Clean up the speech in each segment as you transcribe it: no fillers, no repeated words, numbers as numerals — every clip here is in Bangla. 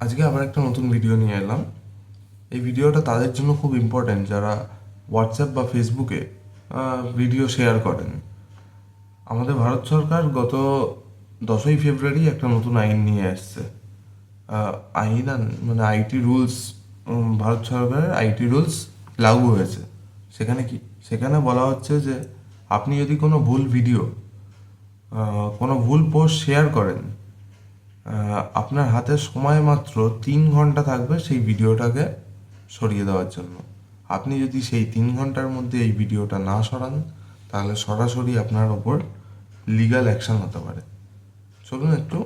আজকে আবার একটা নতুন ভিডিও নিয়ে এলাম। এই ভিডিওটা তাদের জন্য খুব ইম্পর্ট্যান্ট যারা হোয়াটসঅ্যাপ বা ফেসবুকে ভিডিও শেয়ার করেন। আমাদের ভারত সরকার গত 10ই ফেব্রুয়ারি একটা নতুন আইন নিয়ে এসছে। আইন মানে আইটি রুলস, ভারত সরকারের আইটি রুলস লাগু হয়েছে। সেখানে কি সেখানে বলা হচ্ছে যে আপনি যদি কোনো ভুল ভিডিও, কোনো ভুল পোস্ট শেয়ার করেন, আপনার হাতে সময় মাত্র 3 ঘন্টা থাকবে সেই ভিডিওটাকে সরিয়ে দেওয়ার জন্য। আপনি যদি সেই 3 ঘন্টার মধ্যে এই ভিডিওটা না সরান, তাহলে সরাসরি আপনার ওপর লিগ্যাল অ্যাকশন হতে পারে। চলুন একটু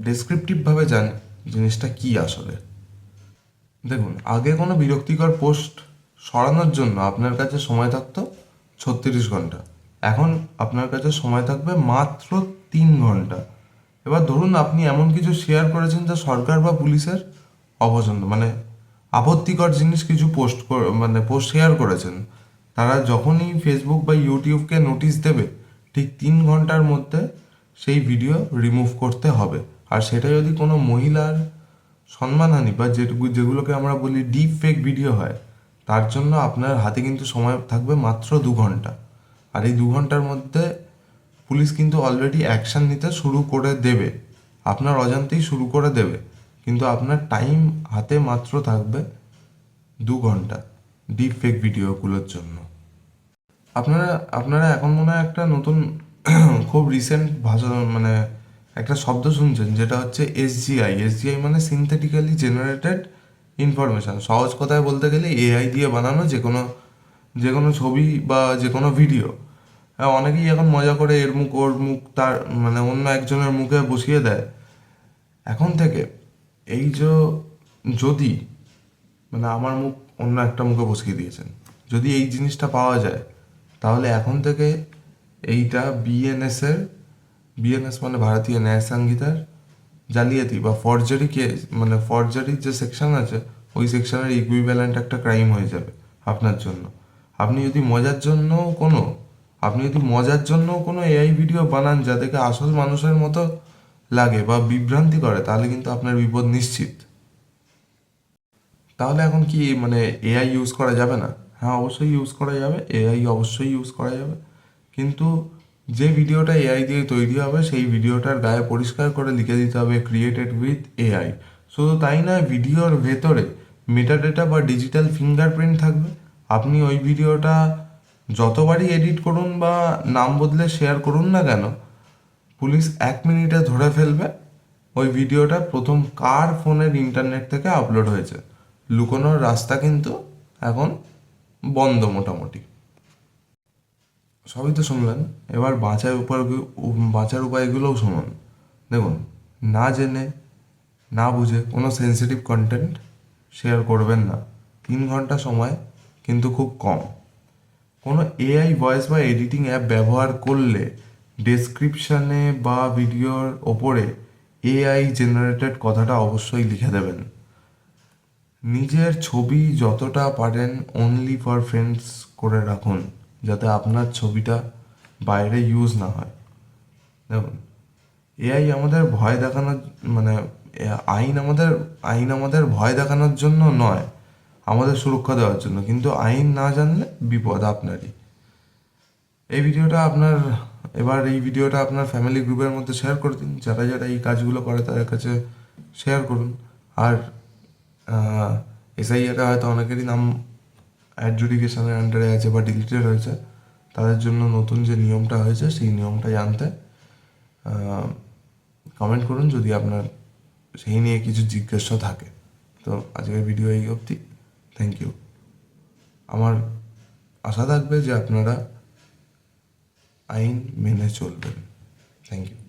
ডেসক্রিপটিভভাবে জানি জিনিসটা কি আসলে। দেখুন, আগে কোনো বিরক্তিকর পোস্ট সরানোর জন্য আপনার কাছে সময় থাকতো 36 ঘন্টা। এখন আপনার কাছে সময় থাকবে মাত্র 3 ঘন্টা। এবার ধরুন আপনি এমন কিছু শেয়ার করেছেন যা সরকার বা পুলিশের অপছন্দ, মানে আপত্তিকর জিনিস কিছু পোস্ট শেয়ার করেছেন। তারা যখনই ফেসবুক বা ইউটিউবকে নোটিশ দেবে, ঠিক 3 ঘন্টার মধ্যে সেই ভিডিও রিমুভ করতে হবে। আর সেটা যদি কোনো মহিলার সম্মানহানি বা যেগুলোকে আমরা বলি ডিপ ফেক ভিডিও হয়, তার জন্য আপনার হাতে কিন্তু সময় থাকবে মাত্র 2 ঘন্টা। আর এই 2 ঘন্টার মধ্যে পুলিশ কিন্তু অলরেডি অ্যাকশন নিতে শুরু করে দেবে, আপনার অজান্তেই শুরু করে দেবে। কিন্তু আপনার টাইম হাতে মাত্র থাকবে 2 ঘন্টা ডিপ ফেক ভিডিওগুলোর জন্য। আপনারা আপনারা এখন মনে হয় একটা নতুন খুব রিসেন্ট ভাষা, মানে একটা শব্দ শুনছেন, যেটা হচ্ছে এসজিআই। এসজিআই মানে সিনথেটিক্যালি জেনারেটেড ইনফরমেশান। সহজ কথায় বলতে গেলে এআই দিয়ে বানানো যে কোনো ছবি বা যে কোনো ভিডিও। হ্যাঁ, অনেকেই এখন মজা করে এর মুখ ওর মুখ তার মানে অন্য একজনের মুখে বসিয়ে দেয়। এখন থেকে এই যদি মানে আমার মুখ অন্য একটা মুখে বসিয়ে দিয়েছেন, যদি এই জিনিসটা পাওয়া যায়, তাহলে এখন থেকে এইটা বিএনএস মানে ভারতীয় ন্যায় সংহিতার জালিয়াতি বা ফরজারি কেস, মানে ফরজারির যে সেকশন আছে, ওই সেকশনের ইকুইভ্যালেন্ট একটা ক্রাইম হয়ে যাবে আপনার জন্য। আপনি যদি মজার জন্য কোনো এআই ভিডিও বানান যা দেখে আসল মানুষের মতো লাগে বা বিভ্রান্তি করে, তাহলে কিন্তু আপনার বিপদ নিশ্চিত। তাহলে এখন কি মানে এআই ইউজ করা যাবে না? হ্যাঁ, অবশ্যই ইউজ করা যাবে, এআই অবশ্যই ইউজ করা যাবে। কিন্তু যে ভিডিওটা এআই দিয়ে তৈরি হবে, সেই ভিডিওটার গায়ে পরিষ্কার করে লিখে দিতে হবে ক্রিয়েটেড উইথ এআই। শুধু তাই নয়, ভিডিওর ভেতরে মেটাডেটা বা ডিজিটাল ফিঙ্গারপ্রিন্ট থাকবে। আপনি ওই ভিডিওটা যতবারই এডিট করুন বা নাম বদলে শেয়ার করুন না কেন, পুলিশ 1 মিনিটে ধরে ফেলবে ওই ভিডিওটা প্রথম কার ফোনের ইন্টারনেট থেকে আপলোড হয়েছে। লুকোনোর রাস্তা কিন্তু এখন বন্ধ মোটামুটি। সবই তো শুনলেন, এবার বাঁচার উপায়গুলোও শুনুন। দেখুন, না জেনে না বুঝে কোনো সেন্সিটিভ কন্টেন্ট শেয়ার করবেন না। 3 ঘন্টা সময় কিন্তু খুব কম। কোনো এআই ভয়েস বা এডিটিং অ্যাপ ব্যবহার করলে ডেসক্রিপশানে বা ভিডিওর ওপরে এআই জেনারেটেড কথাটা অবশ্যই লিখে দেবেন। নিজের ছবি যতটা পারেন অনলি ফর ফ্রেন্ডস করে রাখুন, যাতে আপনার ছবিটা বাইরে ইউজ না হয়। দেখুন, এআই আমাদের ভয় দেখানোর মানে আইন আমাদের ভয় দেখানোর জন্য নয়, আমাদের সুরক্ষা দেওয়ার জন্য। কিন্তু আইন না জানলে বিপদ আপনারই। এই ভিডিওটা আপনার ফ্যামিলি গ্রুপের মধ্যে শেয়ার করে দিন। যারা যারা এই কাজগুলো করে তাদের কাছে শেয়ার করুন। আর এসআইআরে হয়তো অনেকেরই নাম অ্যাডজুডিকেশনের আন্ডারে আছে বা ডিলিটেড হয়েছে। তাদের জন্য নতুন যে নিয়মটা হয়েছে, সেই নিয়মটা জানতে কমেন্ট করুন যদি আপনার সেই নিয়ে কিছু জিজ্ঞাসা থাকে। তো আজকের ভিডিও এই অবধি। Thank you. আমার আশা থাকবে যে আপনারা আইন মেনে চলবেন। Thank you.